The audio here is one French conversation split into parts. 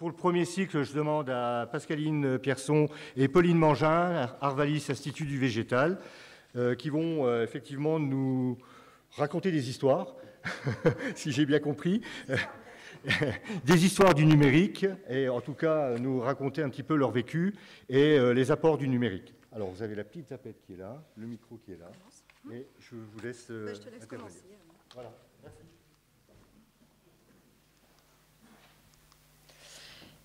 pour le premier cycle, je demande à Pascaline Pierson et Pauline Mangin, Arvalis Institut du Végétal, qui vont effectivement nous raconter des histoires, si j'ai bien compris, des histoires du numérique, et en tout cas nous raconter un petit peu leur vécu et les apports du numérique. Alors vous avez la petite zapette qui est là, le micro qui est là, et je vous laisse je te laisse commencer. Voilà, merci.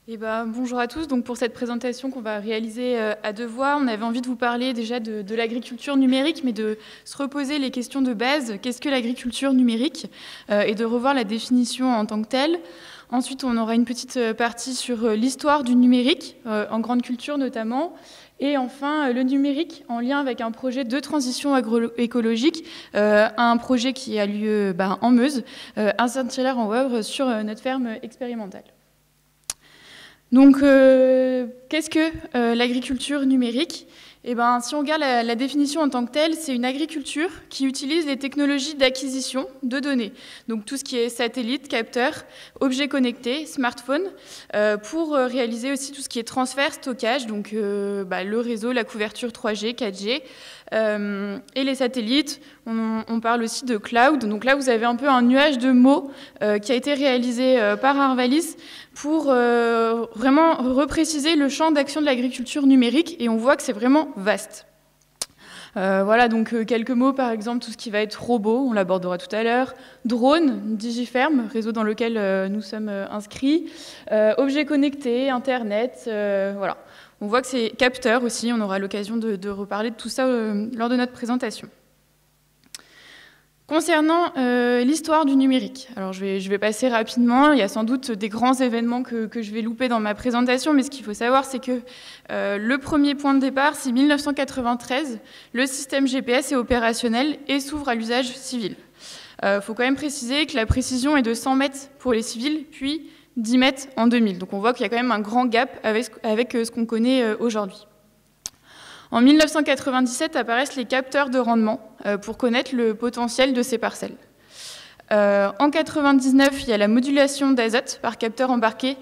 Eh ben, bonjour à tous. Donc, pour cette présentation qu'on va réaliser à deux voix, on avait envie de vous parler déjà de l'agriculture numérique, mais de se reposer les questions de base. Qu'est-ce que l'agriculture numérique et de revoir la définition en tant que telle. Ensuite, on aura une petite partie sur l'histoire du numérique, en grande culture notamment. Et enfin, le numérique en lien avec un projet de transition agroécologique, un projet qui a lieu en Meuse, un Saint-Hilaire-en-Wavre sur notre ferme expérimentale. Donc, qu'est-ce que l'agriculture numérique ? Eh ben, si on regarde la définition en tant que telle, c'est une agriculture qui utilise les technologies d'acquisition de données. Donc, tout ce qui est satellite, capteurs, objets connectés, smartphones, pour réaliser aussi tout ce qui est transfert, stockage, donc le réseau, la couverture 3G, 4G, et les satellites. On parle aussi de cloud. Donc là, vous avez un peu un nuage de mots qui a été réalisé par Arvalis pour vraiment repréciser le champ d'action de l'agriculture numérique, et on voit que c'est vraiment vaste. Voilà, donc quelques mots, par exemple, tout ce qui va être robot, on l'abordera tout à l'heure, drone, Digiferm, réseau dans lequel nous sommes inscrits, objets connectés, Internet, voilà. On voit que c'est capteur aussi, on aura l'occasion de reparler de tout ça lors de notre présentation. Concernant l'histoire du numérique, alors je vais passer rapidement, il y a sans doute des grands événements que je vais louper dans ma présentation, mais ce qu'il faut savoir, c'est que le premier point de départ, c'est 1993, le système GPS est opérationnel et s'ouvre à l'usage civil. Faut quand même préciser que la précision est de 100 mètres pour les civils, puis 10 mètres en 2000. Donc on voit qu'il y a quand même un grand gap avec ce qu'on connaît aujourd'hui. En 1997 apparaissent les capteurs de rendement pour connaître le potentiel de ces parcelles. En 1999, il y a la modulation d'azote par capteur embarqué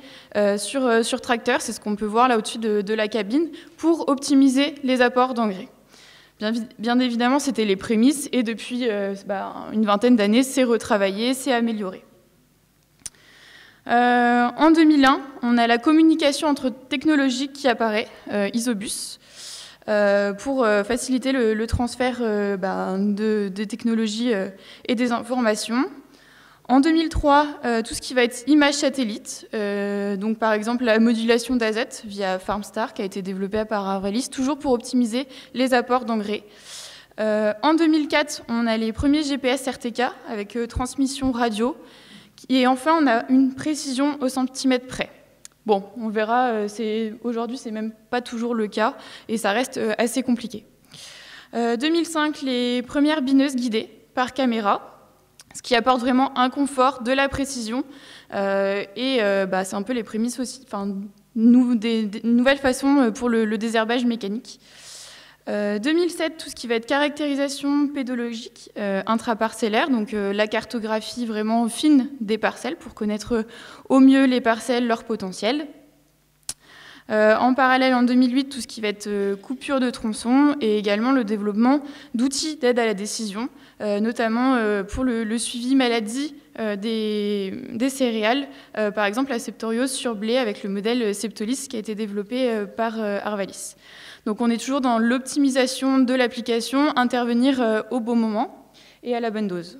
sur tracteur, c'est ce qu'on peut voir là au-dessus de la cabine, pour optimiser les apports d'engrais. Bien évidemment, c'était les prémices, et depuis une vingtaine d'années, c'est retravaillé, c'est amélioré. En 2001, on a la communication entre technologies qui apparaît, Isobus, pour faciliter le transfert des technologies et des informations. En 2003, tout ce qui va être image satellite, donc par exemple la modulation d'azote via FarmStar qui a été développée par Arvalis, toujours pour optimiser les apports d'engrais. En 2004, on a les premiers GPS RTK avec transmission radio. Et enfin, on a une précision au centimètre près. Bon, on verra, aujourd'hui, c'est même pas toujours le cas, et ça reste assez compliqué. 2005, les premières bineuses guidées par caméra, ce qui apporte vraiment un confort, de la précision, et c'est un peu les prémices aussi, des nouvelles façons pour le désherbage mécanique. 2007, tout ce qui va être caractérisation pédologique intraparcellaire, donc la cartographie vraiment fine des parcelles pour connaître au mieux les parcelles, leur potentiel. En parallèle, en 2008, tout ce qui va être coupure de tronçons et également le développement d'outils d'aide à la décision, notamment pour le suivi maladie des céréales, par exemple la septoriose sur blé avec le modèle Septolis qui a été développé par Arvalis. Donc on est toujours dans l'optimisation de l'application, intervenir au bon moment et à la bonne dose.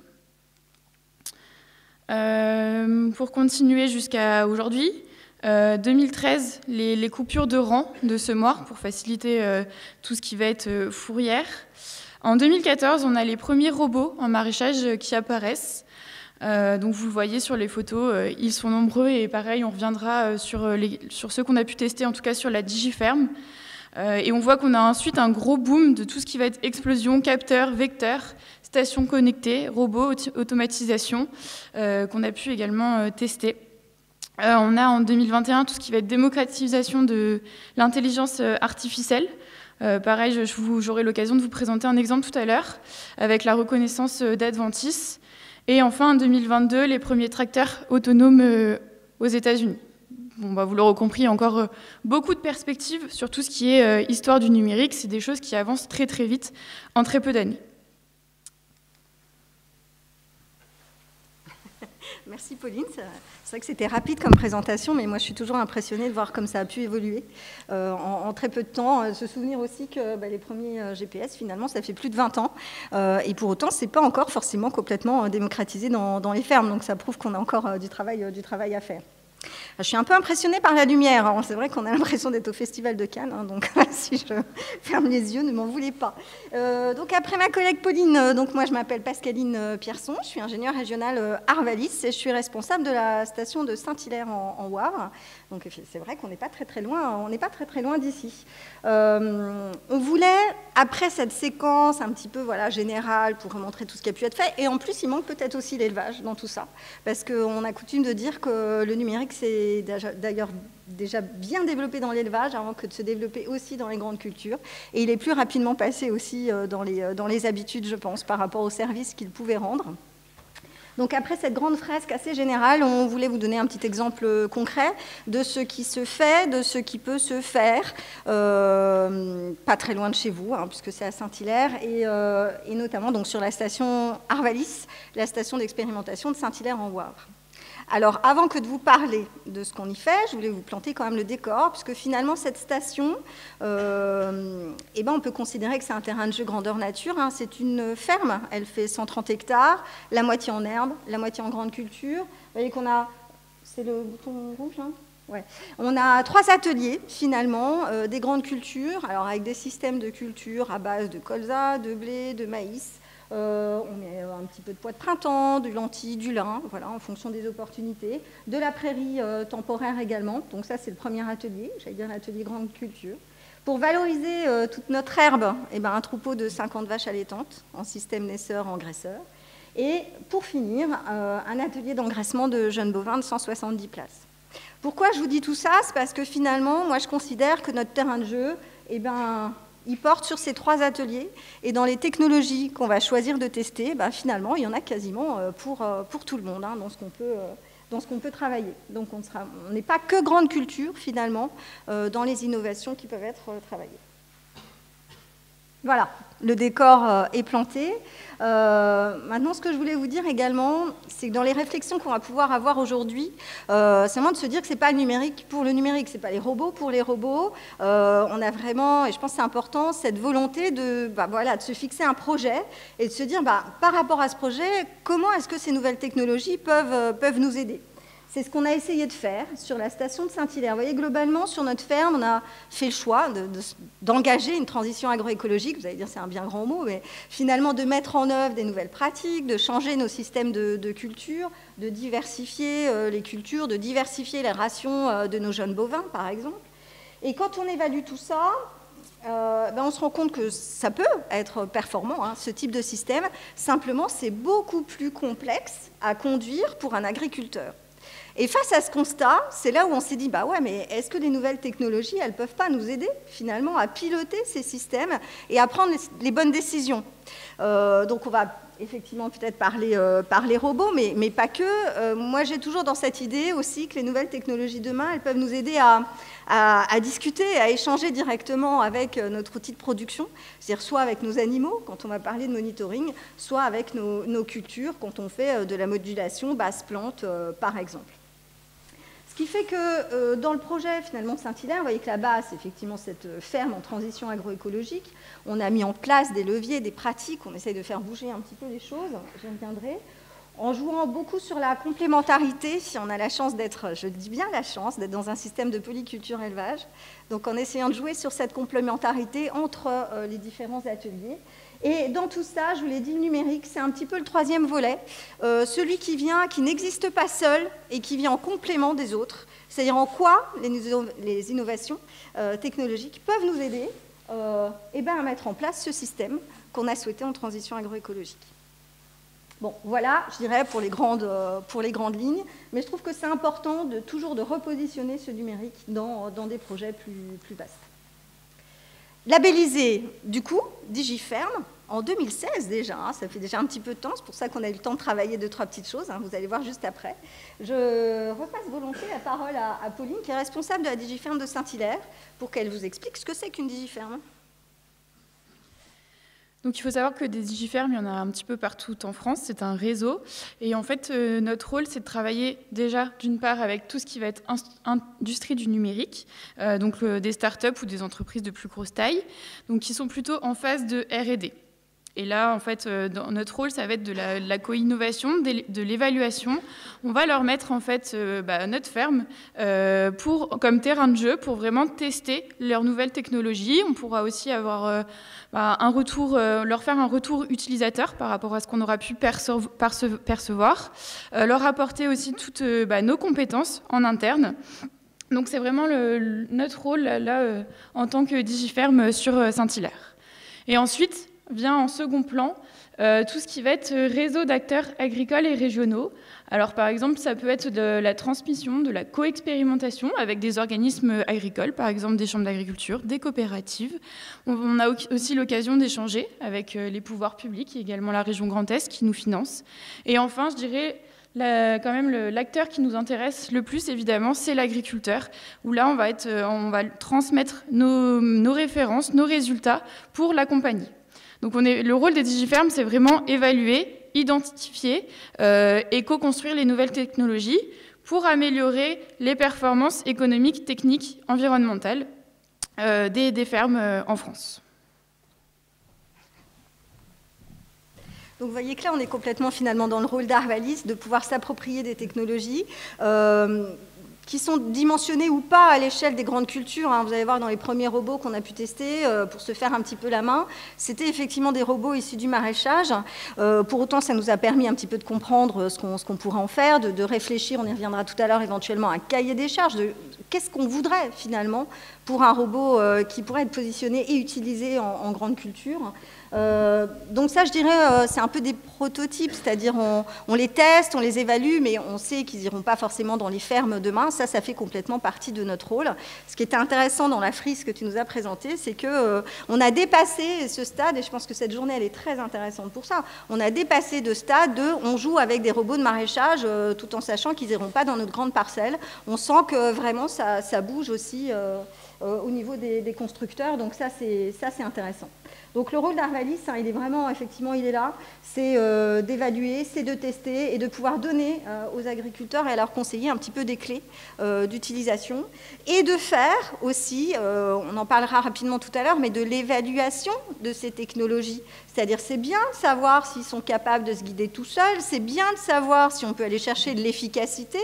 Pour continuer jusqu'à aujourd'hui, 2013, les coupures de rang de semoirs pour faciliter tout ce qui va être fourrière. En 2014, on a les premiers robots en maraîchage qui apparaissent. Donc vous le voyez sur les photos, ils sont nombreux et pareil, on reviendra sur ceux qu'on a pu tester, en tout cas sur la Digiferm. Et on voit qu'on a ensuite un gros boom de tout ce qui va être explosion, capteurs, vecteurs, stations connectées, robots, automatisation, qu'on a pu également tester. On a en 2021 tout ce qui va être démocratisation de l'intelligence artificielle. Pareil, j'aurai l'occasion de vous présenter un exemple tout à l'heure avec la reconnaissance d'Adventis. Et enfin, en 2022, les premiers tracteurs autonomes aux États-Unis. bon, bah, vous l'aurez compris, il y a encore beaucoup de perspectives sur tout ce qui est histoire du numérique. C'est des choses qui avancent très très vite en très peu d'années. Merci Pauline, c'est vrai que c'était rapide comme présentation, mais moi je suis toujours impressionnée de voir comme ça a pu évoluer en très peu de temps. Se souvenir aussi que les premiers GPS, finalement, ça fait plus de 20 ans, et pour autant, c'est pas encore forcément complètement démocratisé dans les fermes, donc ça prouve qu'on a encore du travail à faire. Je suis un peu impressionnée par la lumière. C'est vrai qu'on a l'impression d'être au Festival de Cannes, hein, donc si je ferme les yeux, ne m'en voulez pas. Donc après ma collègue Pauline, donc moi je m'appelle Pascaline Pierson, je suis ingénieure régionale Arvalis et je suis responsable de la station de Saint-Hilaire en Wavre. Donc c'est vrai qu'on n'est pas très loin d'ici. On voulait, après cette séquence un petit peu générale pour montrer tout ce qui a pu être fait, et en plus il manque peut-être aussi l'élevage dans tout ça, parce qu'on a coutume de dire que le numérique c'est d'ailleurs déjà bien développé dans l'élevage avant que de se développer aussi dans les grandes cultures, et il est plus rapidement passé aussi dans les habitudes, je pense, par rapport aux services qu'il pouvait rendre. Donc après cette grande fresque assez générale, on voulait vous donner un petit exemple concret de ce qui se fait, de ce qui peut se faire, pas très loin de chez vous, hein, puisque c'est à Saint-Hilaire, et notamment donc, sur la station Arvalis, la station d'expérimentation de Saint-Hilaire en Wavre. Alors, avant que de vous parler de ce qu'on y fait, je voulais vous planter quand même le décor, puisque finalement, cette station, on peut considérer que c'est un terrain de jeu grandeur nature. Hein. C'est une ferme, elle fait 130 hectares, la moitié en herbe, la moitié en grande culture. Vous voyez qu'on a... C'est le bouton rouge, hein ? Ouais. On a 3 ateliers, finalement, des grandes cultures, alors avec des systèmes de culture à base de colza, de blé, de maïs. On met un petit peu de pois de printemps, du lentilles, du lin, voilà, en fonction des opportunités. De la prairie temporaire également. Donc ça, c'est le premier atelier, j'allais dire l'atelier grande culture. Pour valoriser toute notre herbe, un troupeau de 50 vaches allaitantes en système naisseur-engraisseur. Et pour finir, un atelier d'engraissement de jeunes bovins de 170 places. Pourquoi je vous dis tout ça? C'est parce que finalement, moi, je considère que notre terrain de jeu, il porte sur ces 3 ateliers, et dans les technologies qu'on va choisir de tester, finalement, il y en a quasiment pour tout le monde, hein, dans ce qu'on peut travailler. Donc on n'est pas que grande culture, finalement, dans les innovations qui peuvent être travaillées. Voilà, le décor est planté. Maintenant, ce que je voulais vous dire également, c'est que dans les réflexions qu'on va pouvoir avoir aujourd'hui, c'est vraiment de se dire que ce n'est pas le numérique pour le numérique, ce n'est pas les robots pour les robots. On a vraiment, et je pense que c'est important, cette volonté de se fixer un projet et de se dire, par rapport à ce projet, comment est-ce que ces nouvelles technologies peuvent nous aider ? C'est ce qu'on a essayé de faire sur la station de Saint-Hilaire. Vous voyez, globalement, sur notre ferme, on a fait le choix d'engager une transition agroécologique. Vous allez dire, c'est un bien grand mot, mais finalement, de mettre en œuvre des nouvelles pratiques, de changer nos systèmes de culture, de diversifier les cultures, de diversifier les rations de nos jeunes bovins, par exemple. Et quand on évalue tout ça, on se rend compte que ça peut être performant, hein, ce type de système. Simplement, c'est beaucoup plus complexe à conduire pour un agriculteur. Et face à ce constat, c'est là où on s'est dit, mais est-ce que les nouvelles technologies, elles ne peuvent pas nous aider finalement à piloter ces systèmes et à prendre les bonnes décisions? Donc on va effectivement peut-être parler robots, mais pas que. Moi, j'ai toujours dans cette idée aussi que les nouvelles technologies demain, elles peuvent nous aider à discuter, à échanger directement avec notre outil de production, c'est-à-dire soit avec nos animaux, quand on va parler de monitoring, soit avec nos cultures, quand on fait de la modulation basse plante, par exemple. Ce qui fait que dans le projet finalement Saint-Hilaire, vous voyez que là-bas, c'est effectivement cette ferme en transition agroécologique. On a mis en place des leviers, des pratiques, on essaye de faire bouger un petit peu les choses, j'y reviendrai, en jouant beaucoup sur la complémentarité, si on a la chance d'être, je dis bien la chance, d'être dans un système de polyculture élevage, donc en essayant de jouer sur cette complémentarité entre les différents ateliers. Et dans tout ça, je vous l'ai dit, le numérique, c'est un petit peu le 3e volet, celui qui n'existe pas seul et qui vient en complément des autres, c'est-à-dire en quoi les innovations technologiques peuvent nous aider à mettre en place ce système qu'on a souhaité en transition agroécologique. Bon, voilà, je dirais, pour les grandes lignes, mais je trouve que c'est important toujours de repositionner ce numérique dans des projets plus vastes. Labellisé, du coup, DigiFerme, en 2016 déjà, hein, ça fait déjà un petit peu de temps, c'est pour ça qu'on a eu le temps de travailler 2-3 petites choses, hein, vous allez voir juste après. Je repasse volontiers la parole à Pauline, qui est responsable de la Digiferm de Saint-Hilaire, pour qu'elle vous explique ce que c'est qu'une Digiferm. Donc il faut savoir que des Digiferm, il y en a un petit peu partout en France, c'est un réseau. Et en fait, notre rôle, c'est de travailler déjà, d'une part, avec tout ce qui va être industrie du numérique, donc des startups ou des entreprises de plus grosse taille, donc qui sont plutôt en phase de R&D. Et là, en fait, dans notre rôle, ça va être de la co-innovation, de l'évaluation. On va leur mettre, en fait, notre ferme comme terrain de jeu pour vraiment tester leurs nouvelles technologies. On pourra aussi avoir un retour, leur faire un retour utilisateur par rapport à ce qu'on aura pu percevoir. Leur apporter aussi toutes nos compétences en interne. Donc, c'est vraiment notre rôle, là, en tant que Digiferm sur Saint-Hilaire. Et ensuite, vient en second plan tout ce qui va être réseau d'acteurs agricoles et régionaux. Alors par exemple, ça peut être de la transmission, de la co-expérimentation avec des organismes agricoles, par exemple des chambres d'agriculture, des coopératives. On a aussi l'occasion d'échanger avec les pouvoirs publics et également la région Grand Est qui nous finance. Et enfin, je dirais quand même l'acteur qui nous intéresse le plus, évidemment, c'est l'agriculteur, où là, on va transmettre nos références, nos résultats pour l'accompagner. Donc le rôle des Digiferm, c'est vraiment évaluer, identifier et co-construire les nouvelles technologies pour améliorer les performances économiques, techniques, environnementales des fermes en France. Donc vous voyez que là, on est complètement finalement dans le rôle d'Arvalis, de pouvoir s'approprier des technologies qui sont dimensionnés ou pas à l'échelle des grandes cultures. Vous allez voir dans les premiers robots qu'on a pu tester, pour se faire un petit peu la main, c'était effectivement des robots issus du maraîchage. Pour autant, ça nous a permis un petit peu de comprendre ce qu'on pourrait en faire, de réfléchir, on y reviendra tout à l'heure éventuellement, à un cahier des charges, de qu'est-ce qu'on voudrait finalement pour un robot qui pourrait être positionné et utilisé en grande culture. Donc ça, je dirais, c'est un peu des prototypes, c'est-à-dire on les teste, on les évalue, mais on sait qu'ils n'iront pas forcément dans les fermes demain. Ça fait complètement partie de notre rôle. Ce qui était intéressant dans la frise que tu nous as présentée, c'est qu'on a dépassé ce stade, et je pense que cette journée, elle est très intéressante pour ça. On a dépassé de stade on joue avec des robots de maraîchage, tout en sachant qu'ils n'iront pas dans notre grande parcelle. On sent que vraiment, ça bouge aussi au niveau des constructeurs, donc ça, c'est intéressant. Donc le rôle d'Arvalis, il est vraiment, effectivement, il est là, c'est d'évaluer, c'est de tester et de pouvoir donner aux agriculteurs et à leurs conseillers un petit peu des clés d'utilisation et de faire aussi, on en parlera rapidement tout à l'heure, mais de l'évaluation de ces technologies. C'est-à-dire c'est bien de savoir s'ils sont capables de se guider tout seuls, c'est bien de savoir si on peut aller chercher de l'efficacité,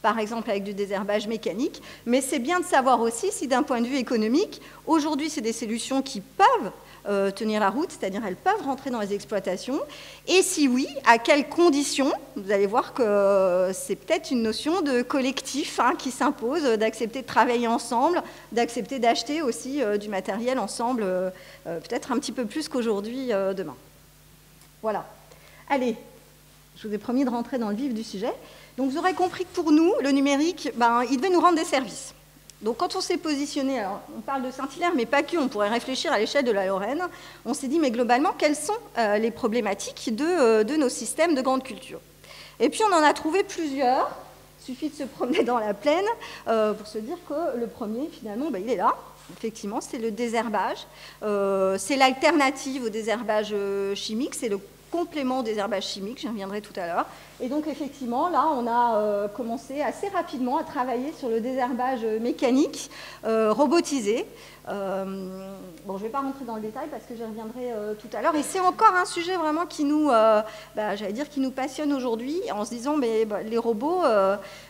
par exemple avec du désherbage mécanique, mais c'est bien de savoir aussi si d'un point de vue économique, aujourd'hui c'est des solutions qui peuvent tenir la route, c'est-à-dire elles peuvent rentrer dans les exploitations, et si oui, à quelles conditions? Vous allez voir que c'est peut-être une notion de collectif qui s'impose, d'accepter de travailler ensemble, d'accepter d'acheter aussi du matériel ensemble, peut-être un petit peu plus qu'aujourd'hui, demain. Voilà. Allez, je vous ai promis de rentrer dans le vif du sujet. Donc vous aurez compris que pour nous, le numérique, il devait nous rendre des services. Donc quand on s'est positionné, alors on parle de Saint-Hilaire, mais pas que, on pourrait réfléchir à l'échelle de la Lorraine, on s'est dit, mais globalement, quelles sont les problématiques de nos systèmes de grande culture? Et puis on en a trouvé plusieurs, il suffit de se promener dans la plaine pour se dire que le premier, finalement, il est là. Effectivement, c'est le désherbage. C'est l'alternative au désherbage chimique, c'est le complément au désherbage chimique, j'y reviendrai tout à l'heure. Et donc effectivement, là, on a commencé assez rapidement à travailler sur le désherbage mécanique, robotisé. Bon, je ne vais pas rentrer dans le détail parce que j'y reviendrai tout à l'heure. Et c'est encore un sujet vraiment qui nous, j'allais dire, qui nous passionne aujourd'hui, en se disant, mais les robots,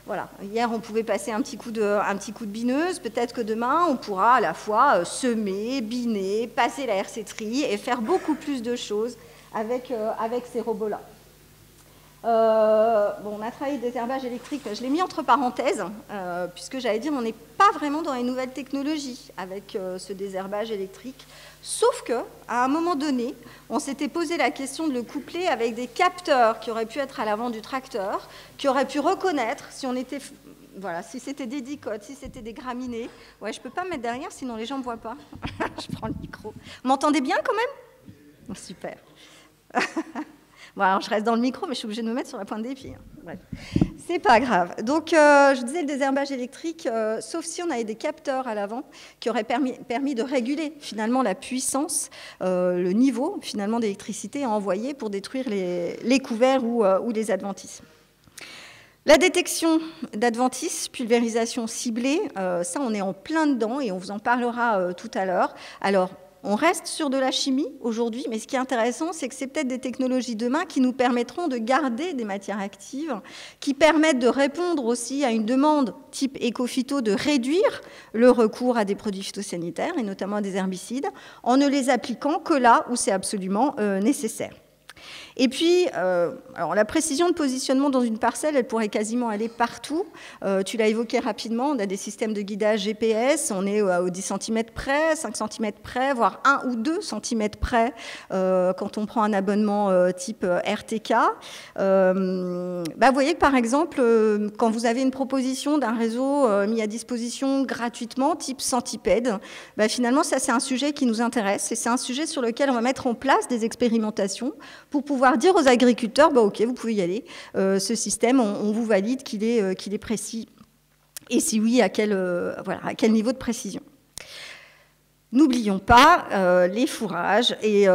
voilà, hier on pouvait passer un petit coup de bineuse, peut-être que demain on pourra à la fois semer, biner, passer la RC-tri et faire beaucoup plus de choses avec ces robots-là. On a travaillé le désherbage électrique, je l'ai mis entre parenthèses, puisque j'allais dire on n'est pas vraiment dans les nouvelles technologies avec ce désherbage électrique, sauf qu'à un moment donné, on s'était posé la question de le coupler avec des capteurs qui auraient pu être à l'avant du tracteur, qui auraient pu reconnaître si on était... Voilà, si c'était des dicotes, si c'était des graminées. Ouais, je ne peux pas me mettre derrière, sinon les gens ne me voient pas. Je prends le micro. Vous m'entendez bien quand même ? Super. Bon, alors je reste dans le micro, mais je suis obligée de me mettre sur la pointe des pieds. Bref, c'est pas grave. Donc, je disais le désherbage électrique, sauf si on avait des capteurs à l'avant qui auraient permis de réguler finalement la puissance, le niveau finalement d'électricité à envoyer pour détruire les couverts ou les adventices. La détection d'adventices, pulvérisation ciblée, ça on est en plein dedans et on vous en parlera tout à l'heure. Alors, on reste sur de la chimie aujourd'hui, mais ce qui est intéressant, c'est que c'est peut-être des technologies demain qui nous permettront de garder des matières actives, qui permettent de répondre aussi à une demande type éco-phyto de réduire le recours à des produits phytosanitaires, et notamment à des herbicides, en ne les appliquant que là où c'est absolument nécessaire. Et puis, alors la précision de positionnement dans une parcelle, elle pourrait quasiment aller partout. Tu l'as évoqué rapidement, on a des systèmes de guidage GPS, on est aux 10 cm près, 5 cm près, voire 1 ou 2 cm près quand on prend un abonnement type RTK. Vous voyez que par exemple, quand vous avez une proposition d'un réseau mis à disposition gratuitement, type Centipede, finalement, ça c'est un sujet qui nous intéresse et c'est un sujet sur lequel on va mettre en place des expérimentations pour pouvoir dire aux agriculteurs, ok, vous pouvez y aller, ce système, on vous valide qu'il est précis, et si oui, à quel niveau de précision. N'oublions pas les fourrages et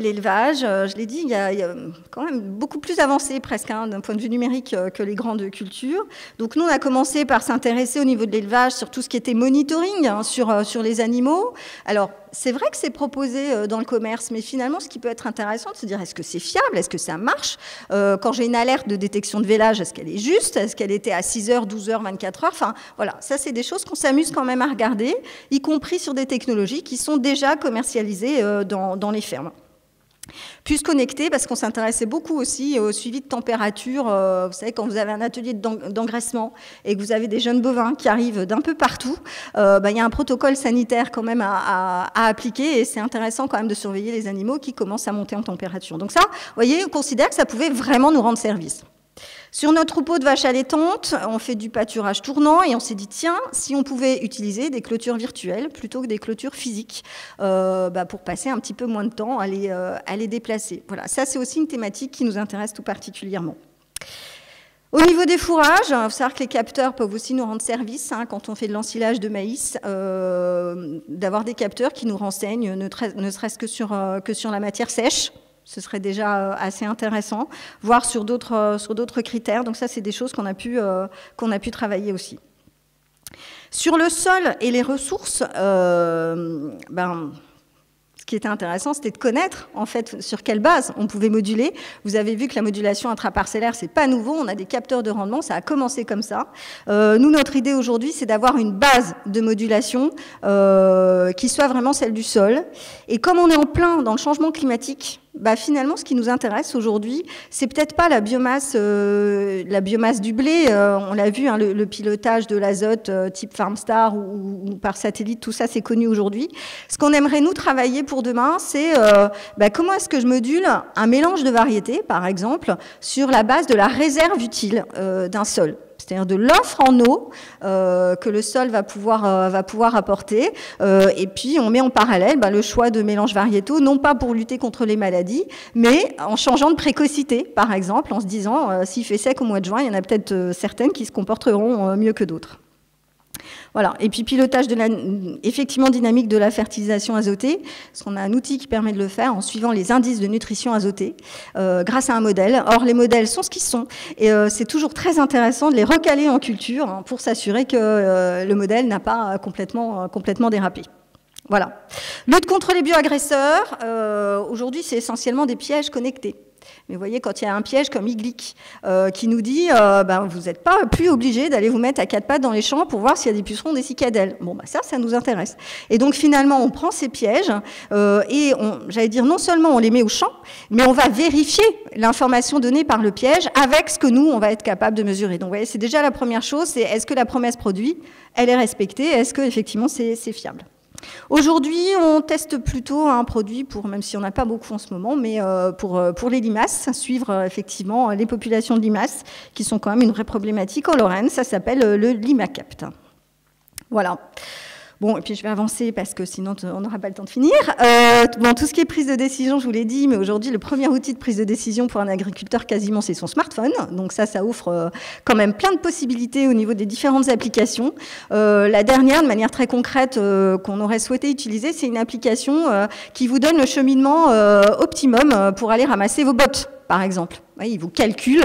l'élevage. Je l'ai dit, il y a quand même beaucoup plus avancé presque d'un point de vue numérique que les grandes cultures. Donc nous, on a commencé par s'intéresser au niveau de l'élevage sur tout ce qui était monitoring sur les animaux. Alors, c'est vrai que c'est proposé dans le commerce, mais finalement, ce qui peut être intéressant, de se dire, est-ce que c'est fiable? Est-ce que ça marche? Quand j'ai une alerte de détection de vélage, est-ce qu'elle est juste? Est-ce qu'elle était à 6 heures, 12 heures, 24 heures? Enfin, voilà, ça, c'est des choses qu'on s'amuse quand même à regarder, y compris sur des technologies qui sont déjà commercialisées dans les fermes. Plus connecté, parce qu'on s'intéressait beaucoup aussi au suivi de température. Vous savez, quand vous avez un atelier d'engraissement et que vous avez des jeunes bovins qui arrivent d'un peu partout, il y a un protocole sanitaire quand même à appliquer et c'est intéressant quand même de surveiller les animaux qui commencent à monter en température. Donc ça, vous voyez, on considère que ça pouvait vraiment nous rendre service. Sur notre troupeau de vaches allaitantes, on fait du pâturage tournant et on s'est dit, tiens, si on pouvait utiliser des clôtures virtuelles plutôt que des clôtures physiques pour passer un petit peu moins de temps à les déplacer. Voilà, ça c'est aussi une thématique qui nous intéresse tout particulièrement. Au niveau des fourrages, il faut savoir que les capteurs peuvent aussi nous rendre service quand on fait de l'ensilage de maïs, d'avoir des capteurs qui nous renseignent, ne serait-ce que sur la matière sèche. Ce serait déjà assez intéressant, voire sur d'autres critères. Donc ça, c'est des choses qu'on a pu travailler aussi. Sur le sol et les ressources, ce qui était intéressant, c'était de connaître, en fait, sur quelle base on pouvait moduler. Vous avez vu que la modulation intraparcellaire, c'est pas nouveau. On a des capteurs de rendement, ça a commencé comme ça. Nous, notre idée aujourd'hui, c'est d'avoir une base de modulation qui soit vraiment celle du sol. Et comme on est en plein dans le changement climatique, finalement, ce qui nous intéresse aujourd'hui, c'est peut-être pas la biomasse du blé. On l'a vu, le pilotage de l'azote type Farmstar ou par satellite, tout ça, c'est connu aujourd'hui. Ce qu'on aimerait nous travailler pour demain, c'est comment est-ce que je module un mélange de variétés, par exemple, sur la base de la réserve utile d'un sol. C'est-à-dire de l'offre en eau que le sol va pouvoir apporter. Et puis, on met en parallèle le choix de mélanges variétaux, non pas pour lutter contre les maladies, mais en changeant de précocité, par exemple, en se disant, s'il fait sec au mois de juin, il y en a peut-être certaines qui se comporteront mieux que d'autres. Voilà. Et puis pilotage effectivement dynamique de la fertilisation azotée, parce qu'on a un outil qui permet de le faire en suivant les indices de nutrition azotée grâce à un modèle. Or, les modèles sont ce qu'ils sont et c'est toujours très intéressant de les recaler en culture pour s'assurer que le modèle n'a pas complètement dérapé. Voilà. Lutte contre les bioagresseurs, aujourd'hui c'est essentiellement des pièges connectés. Mais vous voyez, quand il y a un piège comme Iglic qui nous dit vous n'êtes pas plus obligé d'aller vous mettre à quatre pattes dans les champs pour voir s'il y a des pucerons, des cicadelles. Bon, ça nous intéresse. Et donc finalement, on prend ces pièges et j'allais dire, non seulement on les met au champ, mais on va vérifier l'information donnée par le piège avec ce que nous, on va être capable de mesurer. Donc vous voyez, c'est déjà la première chose, c'est est-ce que la promesse produit, elle est respectée, est-ce que effectivement c'est fiable. Aujourd'hui, on teste plutôt un produit, même si on n'a pas beaucoup en ce moment, mais pour les limaces, suivre effectivement les populations de limaces, qui sont quand même une vraie problématique en Lorraine. Ça s'appelle le Limacapt. Voilà. Bon, et puis je vais avancer parce que sinon on n'aura pas le temps de finir. Bon, tout ce qui est prise de décision, je vous l'ai dit, mais aujourd'hui, le premier outil de prise de décision pour un agriculteur, quasiment, c'est son smartphone. Donc ça ouvre quand même plein de possibilités au niveau des différentes applications. La dernière, de manière très concrète, qu'on aurait souhaité utiliser, c'est une application qui vous donne le cheminement optimum pour aller ramasser vos bottes, par exemple. Oui, il vous calcule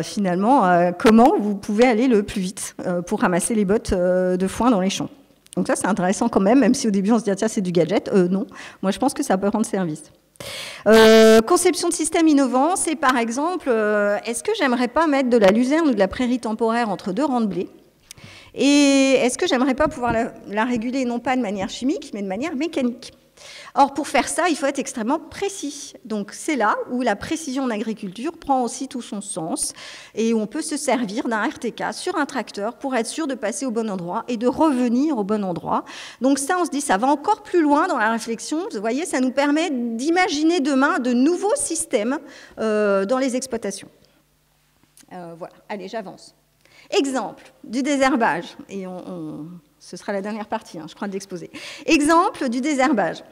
finalement comment vous pouvez aller le plus vite pour ramasser les bottes de foin dans les champs. Donc ça, c'est intéressant quand même si au début on se dit, tiens, c'est du gadget. Non, moi je pense que ça peut rendre service. Conception de systèmes innovants, c'est par exemple, est-ce que j'aimerais pas mettre de la luzerne ou de la prairie temporaire entre deux rangs de blé? Et est-ce que j'aimerais pas pouvoir la réguler non pas de manière chimique, mais de manière mécanique? Or, pour faire ça, il faut être extrêmement précis. Donc, c'est là où la précision en agriculture prend aussi tout son sens et où on peut se servir d'un RTK sur un tracteur pour être sûr de passer au bon endroit et de revenir au bon endroit. Donc, ça, on se dit, ça va encore plus loin dans la réflexion. Vous voyez, ça nous permet d'imaginer demain de nouveaux systèmes dans les exploitations. Voilà, allez, j'avance. Exemple du désherbage, et ce sera la dernière partie, je crois, de l'exposé. Exemple du désherbage.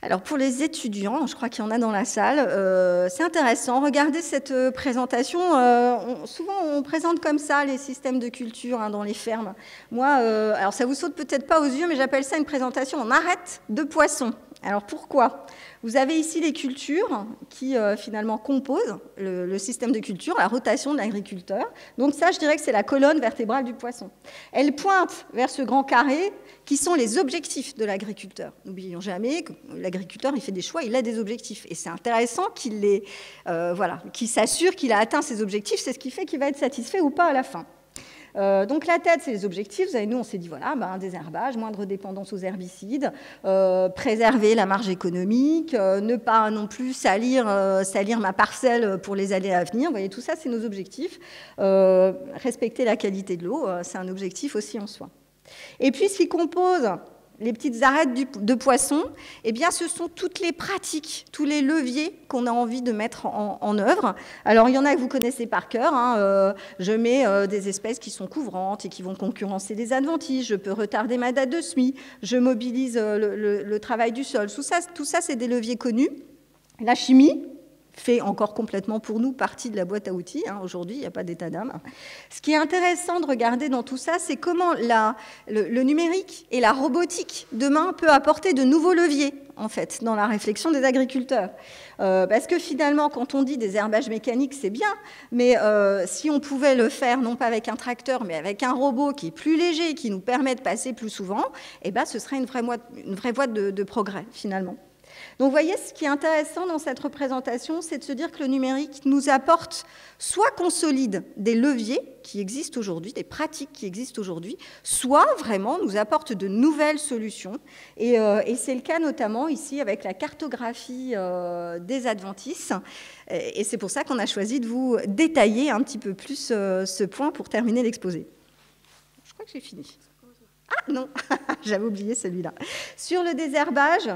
Alors pour les étudiants, je crois qu'il y en a dans la salle, c'est intéressant. Regardez cette présentation. Souvent on présente comme ça les systèmes de culture dans les fermes. Moi, alors ça vous saute peut-être pas aux yeux, mais j'appelle ça une présentation en arête de poisson. Alors pourquoi? Vous avez ici les cultures qui finalement composent le système de culture, la rotation de l'agriculteur. Donc ça, je dirais que c'est la colonne vertébrale du poisson. Elle pointe vers ce grand carré qui sont les objectifs de l'agriculteur. N'oublions jamais que l'agriculteur, il fait des choix, il a des objectifs. Et c'est intéressant qu'il qu'il s'assure qu'il a atteint ses objectifs. C'est ce qui fait qu'il va être satisfait ou pas à la fin. Donc la tête, c'est les objectifs. Vous savez, nous, on s'est dit, voilà, un désherbage, moindre dépendance aux herbicides, préserver la marge économique, ne pas non plus salir ma parcelle pour les années à venir. Vous voyez, tout ça, c'est nos objectifs. Respecter la qualité de l'eau, c'est un objectif aussi en soi. Et puis, ce qui compose les petites arêtes de poisson, eh bien, ce sont toutes les pratiques, tous les leviers qu'on a envie de mettre en œuvre. Alors, il y en a que vous connaissez par cœur. Je mets des espèces qui sont couvrantes et qui vont concurrencer les adventices. Je peux retarder ma date de semis. Je mobilise le travail du sol. Tout ça, c'est des leviers connus. La chimie fait encore complètement pour nous partie de la boîte à outils. Aujourd'hui, il n'y a pas d'état d'âme. Ce qui est intéressant de regarder dans tout ça, c'est comment le numérique et la robotique, demain, peut apporter de nouveaux leviers, en fait, dans la réflexion des agriculteurs. Parce que finalement, quand on dit des herbages mécaniques, c'est bien, mais si on pouvait le faire, non pas avec un tracteur, mais avec un robot qui est plus léger, qui nous permet de passer plus souvent, eh ben, ce serait une vraie voie de progrès, finalement. Donc, vous voyez, ce qui est intéressant dans cette représentation, c'est de se dire que le numérique nous apporte, soit consolide des leviers qui existent aujourd'hui, des pratiques qui existent aujourd'hui, soit vraiment nous apporte de nouvelles solutions. Et c'est le cas notamment ici avec la cartographie des adventices. Et c'est pour ça qu'on a choisi de vous détailler un petit peu plus ce point pour terminer l'exposé. Je crois que j'ai fini. Ah non, j'avais oublié celui-là. Sur le désherbage,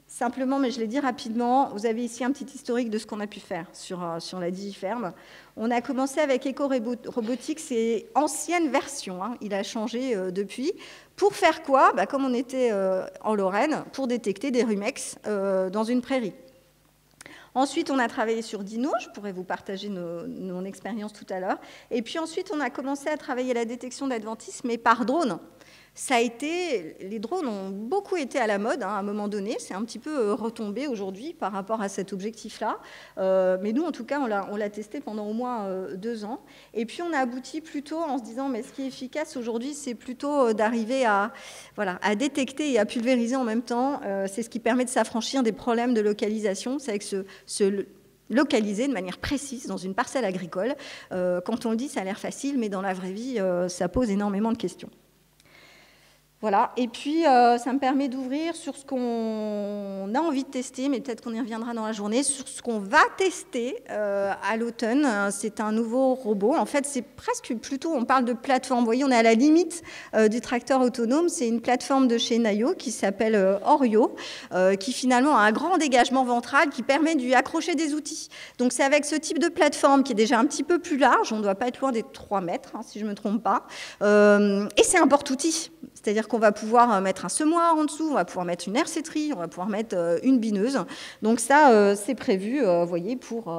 simplement, mais je l'ai dit rapidement, vous avez ici un petit historique de ce qu'on a pu faire sur la DigiFerm. On a commencé avec Eco-Robotics, c'est ancienne version, il a changé depuis. Pour faire quoi? Comme on était en Lorraine, pour détecter des rumex dans une prairie. Ensuite, on a travaillé sur Dino, je pourrais vous partager mon expérience tout à l'heure. Et puis ensuite, on a commencé à travailler la détection d'adventisme, mais par drone. Les drones ont beaucoup été à la mode à un moment donné, c'est un petit peu retombé aujourd'hui par rapport à cet objectif-là, mais nous en tout cas on l'a testé pendant au moins 2 ans, et puis on a abouti plutôt en se disant mais ce qui est efficace aujourd'hui c'est plutôt d'arriver à détecter et à pulvériser en même temps, c'est ce qui permet de s'affranchir des problèmes de localisation, c'est avec se localiser de manière précise dans une parcelle agricole. Quand on le dit ça a l'air facile, mais dans la vraie vie ça pose énormément de questions. Voilà, et puis ça me permet d'ouvrir sur ce qu'on a envie de tester, mais peut-être qu'on y reviendra dans la journée, sur ce qu'on va tester à l'automne. C'est un nouveau robot. En fait, c'est presque plutôt, on parle de plateforme. Vous voyez, on est à la limite du tracteur autonome. C'est une plateforme de chez Nayo qui s'appelle Orio, qui finalement a un grand dégagement ventral qui permet de lui accrocher des outils. Donc c'est avec ce type de plateforme qui est déjà un petit peu plus large, on ne doit pas être loin des 3 mètres, si je ne me trompe pas, et c'est un porte-outils. C'est-à-dire qu'on va pouvoir mettre un semoir en dessous, on va pouvoir mettre une herséterie, on va pouvoir mettre une bineuse. Donc ça, c'est prévu, vous voyez, pour...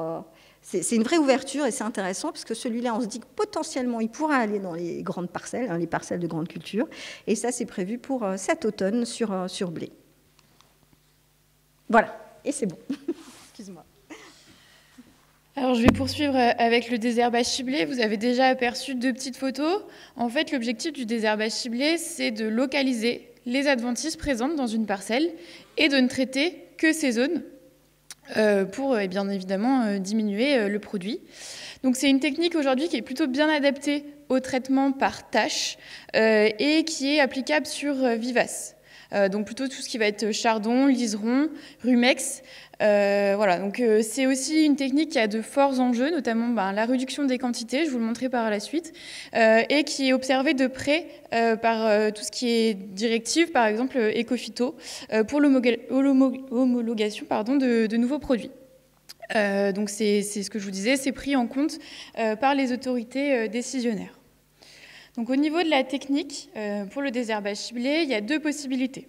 c'est une vraie ouverture et c'est intéressant parce que celui-là, on se dit que potentiellement, il pourra aller dans les grandes parcelles, les parcelles de grande culture. Et ça, c'est prévu pour cet automne sur blé. Voilà, et c'est bon. Excuse-moi. Alors, je vais poursuivre avec le désherbage ciblé. Vous avez déjà aperçu 2 petites photos. En fait, l'objectif du désherbage ciblé, c'est de localiser les adventices présentes dans une parcelle et de ne traiter que ces zones pour, bien évidemment, diminuer le produit. Donc, c'est une technique aujourd'hui qui est plutôt bien adaptée au traitement par tâche et qui est applicable sur vivaces. Donc plutôt tout ce qui va être chardon, liseron, rumex. Voilà, donc c'est aussi une technique qui a de forts enjeux, notamment la réduction des quantités, je vous le montrerai par la suite, et qui est observée de près par tout ce qui est directive, par exemple Ecophyto, pour l'homologation de nouveaux produits. Donc c'est ce que je vous disais, c'est pris en compte par les autorités décisionnaires. Donc au niveau de la technique, pour le désherbage ciblé, il y a 2 possibilités.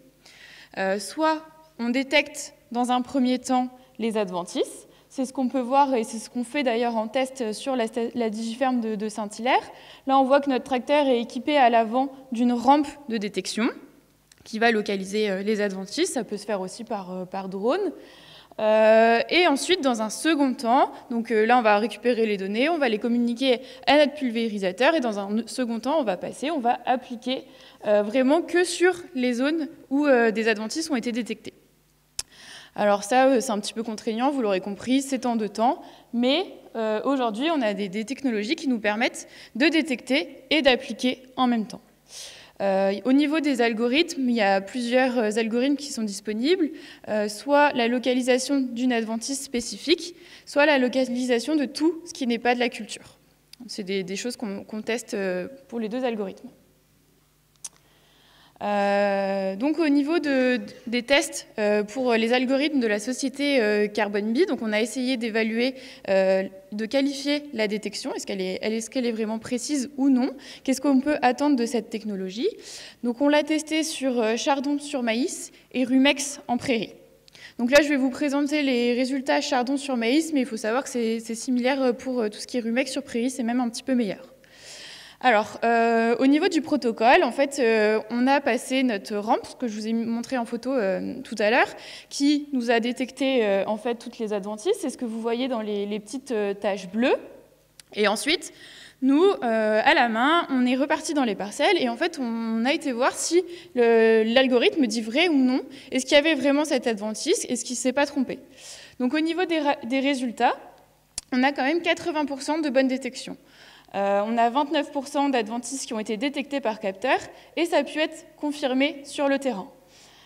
Soit on détecte dans un premier temps les adventices, c'est ce qu'on peut voir et c'est ce qu'on fait d'ailleurs en test sur la digiferme de Saint-Hilaire. Là on voit que notre tracteur est équipé à l'avant d'une rampe de détection qui va localiser les adventices, ça peut se faire aussi par drone. Et ensuite, dans un second temps, donc là, on va récupérer les données, on va les communiquer à notre pulvérisateur et dans un second temps, on va appliquer vraiment que sur les zones où des adventices ont été détectés. Alors ça, c'est un petit peu contraignant, vous l'aurez compris, c'est en 2 temps, mais aujourd'hui, on a des technologies qui nous permettent de détecter et d'appliquer en même temps. Au niveau des algorithmes, il y a plusieurs algorithmes qui sont disponibles, soit la localisation d'une adventice spécifique, soit la localisation de tout ce qui n'est pas de la culture. C'est des choses qu'on teste pour les 2 algorithmes. Donc au niveau des tests pour les algorithmes de la société Carbon Bee, donc on a essayé d'évaluer, de qualifier la détection, est-ce qu'elle est vraiment précise ou non, qu'est-ce qu'on peut attendre de cette technologie. Donc on l'a testé sur chardon sur maïs et rumex en prairie. Donc là je vais vous présenter les résultats chardon sur maïs, mais il faut savoir que c'est similaire pour tout ce qui est rumex sur prairie, c'est même un petit peu meilleur. Alors, au niveau du protocole, en fait, on a passé notre rampe, ce que je vous ai montré en photo tout à l'heure, qui nous a détecté en fait toutes les adventices. C'est ce que vous voyez dans les petites taches bleues. Et ensuite, nous, à la main, on est reparti dans les parcelles et en fait, on a été voir si l'algorithme dit vrai ou non. Est-ce qu'il y avait vraiment cette adventice? Est-ce qu'il ne s'est pas trompé? Donc, au niveau des résultats, on a quand même 80% de bonne détection. On a 29% d'adventices qui ont été détectés par capteur et ça a pu être confirmé sur le terrain.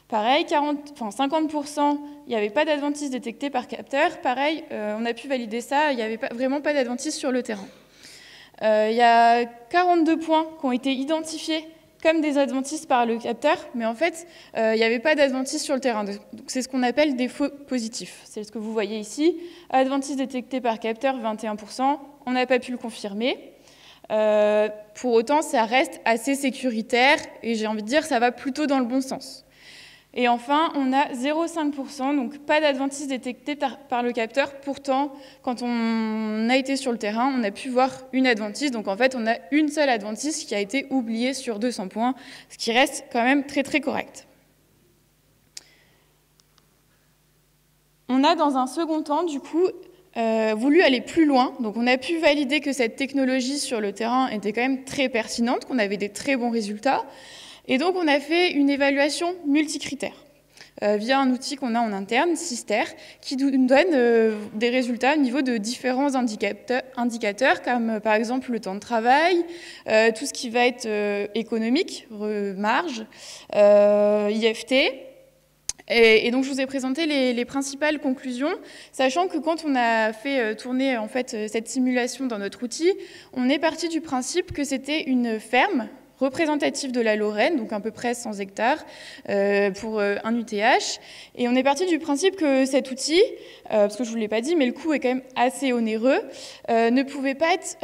Pareil, 50%, il n'y avait pas d'adventices détectés par capteur. Pareil, on a pu valider ça, il n'y avait vraiment pas d'adventices sur le terrain. Il y a 42 points qui ont été identifiés comme des adventices par le capteur, mais en fait, il n'y avait pas d'adventices sur le terrain. Donc, c'est ce qu'on appelle des faux positifs. C'est ce que vous voyez ici. Adventices détectés par capteur, 21%. On n'a pas pu le confirmer. Pour autant, ça reste assez sécuritaire et j'ai envie de dire ça va plutôt dans le bon sens. Et enfin, on a 0,5%, donc pas d'adventices détectés par le capteur. Pourtant, quand on a été sur le terrain, on a pu voir une adventice. Donc en fait, on a une seule adventice qui a été oubliée sur 200 points, ce qui reste quand même très très correct. On a dans un second temps, du coup, voulu aller plus loin. Donc on a pu valider que cette technologie sur le terrain était quand même très pertinente, qu'on avait des très bons résultats. Et donc on a fait une évaluation multicritère via un outil qu'on a en interne, Sister, qui nous donne des résultats au niveau de différents indicateurs comme par exemple le temps de travail, tout ce qui va être économique, marge, IFT. Et donc, je vous ai présenté les principales conclusions, sachant que quand on a fait tourner en fait, cette simulation dans notre outil, on est parti du principe que c'était une ferme représentative de la Lorraine, donc à peu près 100 hectares pour un UTH. Et on est parti du principe que cet outil, parce que je ne vous l'ai pas dit, mais le coût est quand même assez onéreux, ne pouvait pas être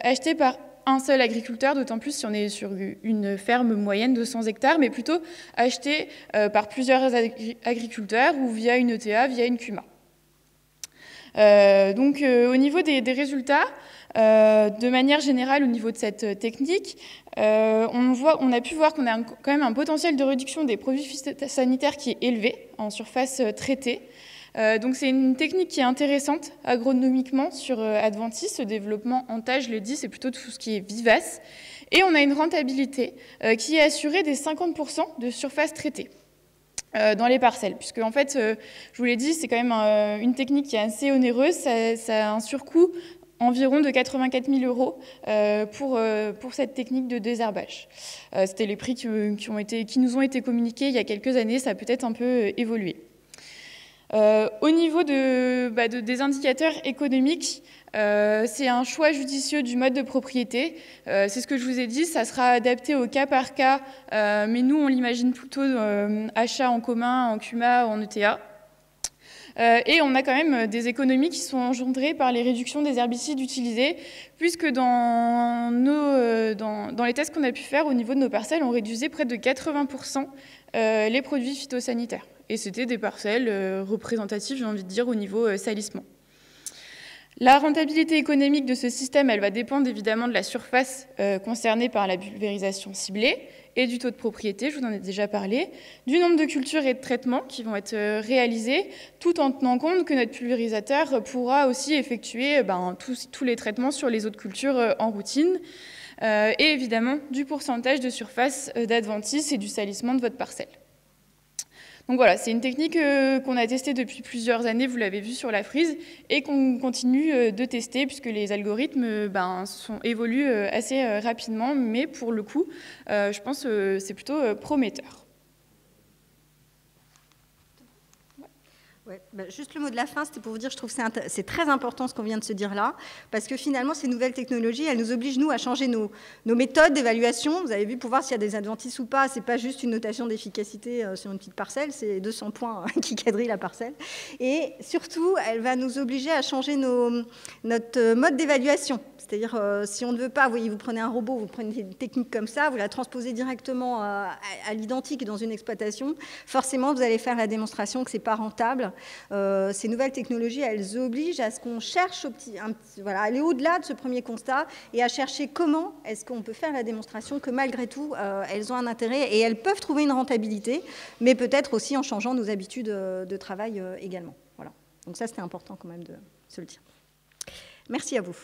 acheté par un seul agriculteur, d'autant plus si on est sur une ferme moyenne de 100 hectares, mais plutôt acheté par plusieurs agriculteurs ou via une ETA, via une CUMA. Donc au niveau des résultats, de manière générale au niveau de cette technique, on a pu voir qu'on a quand même un potentiel de réduction des produits phytosanitaires qui est élevé en surface traitée. Donc c'est une technique qui est intéressante agronomiquement sur Adventis. Ce développement en tas, je l'ai dit, c'est plutôt tout ce qui est vivace. Et on a une rentabilité qui est assurée des 50% de surface traitée dans les parcelles. Puisque en fait, je vous l'ai dit, c'est quand même une technique qui est assez onéreuse. Ça a un surcoût environ de 84 000 € pour cette technique de désherbage. C'était les prix qui nous ont été communiqués il y a quelques années. Ça a peut-être un peu évolué. Au niveau des indicateurs économiques, c'est un choix judicieux du mode de propriété. C'est ce que je vous ai dit, ça sera adapté au cas par cas, mais nous, on l'imagine plutôt achat en commun, en CUMA, en ETA. Et on a quand même des économies qui sont engendrées par les réductions des herbicides utilisés, puisque dans les tests qu'on a pu faire au niveau de nos parcelles, on réduisait près de 80% les produits phytosanitaires. Et c'était des parcelles représentatives, j'ai envie de dire, au niveau salissement. La rentabilité économique de ce système, elle va dépendre évidemment de la surface concernée par la pulvérisation ciblée et du taux de propriété, je vous en ai déjà parlé, du nombre de cultures et de traitements qui vont être réalisés, tout en tenant compte que notre pulvérisateur pourra aussi effectuer tous les traitements sur les autres cultures en routine, et évidemment du pourcentage de surface d'Adventis et du salissement de votre parcelle. Donc voilà, c'est une technique qu'on a testée depuis plusieurs années, vous l'avez vu sur la frise, et qu'on continue de tester puisque les algorithmes évoluent assez rapidement, mais pour le coup, je pense que c'est plutôt prometteur. Ouais, juste le mot de la fin, c'était pour vous dire, je trouve que c'est très important ce qu'on vient de se dire là, parce que finalement, ces nouvelles technologies, elles nous obligent, nous, à changer nos méthodes d'évaluation. Vous avez vu, pour voir s'il y a des adventices ou pas, c'est pas juste une notation d'efficacité sur une petite parcelle, c'est 200 points qui quadrillent la parcelle. Et surtout, elle va nous obliger à changer notre mode d'évaluation. C'est-à-dire, si on ne veut pas, vous voyez, vous prenez un robot, vous prenez une technique comme ça, vous la transposez directement à l'identique dans une exploitation, forcément, vous allez faire la démonstration que ce n'est pas rentable. Ces nouvelles technologies, elles obligent à ce qu'on cherche à aller au-delà de ce premier constat et à chercher comment est-ce qu'on peut faire la démonstration que malgré tout, elles ont un intérêt et elles peuvent trouver une rentabilité, mais peut-être aussi en changeant nos habitudes de travail également. Voilà. Donc ça, c'était important quand même de se le dire. Merci à vous.